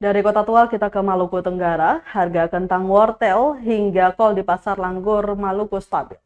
Dari Kota Tua kita ke Maluku Tenggara, harga kentang wortel hingga kol di Pasar Langgur, Maluku stabil.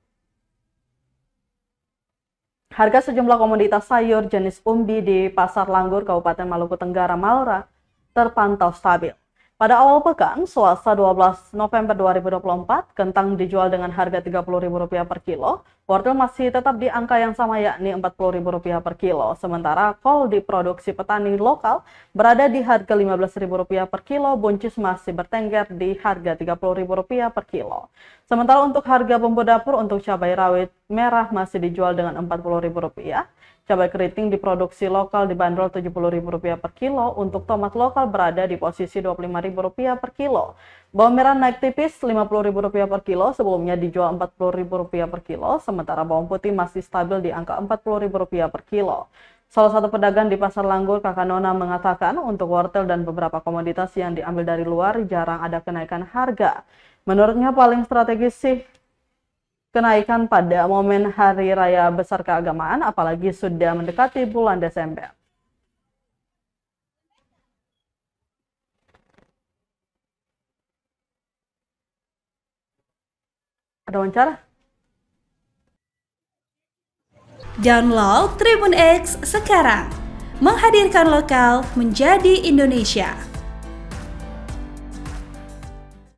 Harga sejumlah komoditas sayur jenis umbi di Pasar Langgur, Kabupaten Maluku Tenggara, Malra, terpantau stabil. Pada awal pekan, Selasa 12 November 2024, kentang dijual dengan harga Rp30.000 per kilo, wortel masih tetap di angka yang sama yakni Rp40.000 per kilo, sementara kol diproduksi petani lokal berada di harga Rp15.000 per kilo, buncis masih bertengger di harga Rp30.000 per kilo. Sementara untuk harga bumbu dapur untuk cabai rawit merah masih dijual dengan Rp40.000. Cabai keriting diproduksi lokal dibanderol Rp70.000 per kilo, untuk tomat lokal berada di posisi Rp25.000 per kilo. Bawang merah naik tipis Rp50.000 per kilo, sebelumnya dijual Rp40.000 per kilo, sementara bawang putih masih stabil di angka Rp40.000 per kilo. Salah satu pedagang di Pasar Langgur, Kakak Nona, mengatakan untuk wortel dan beberapa komoditas yang diambil dari luar jarang ada kenaikan harga. Menurutnya paling strategis sih kenaikan pada momen Hari Raya Besar Keagamaan, apalagi sudah mendekati bulan Desember. Ada wawancara? Download Tribun X sekarang, menghadirkan lokal menjadi Indonesia.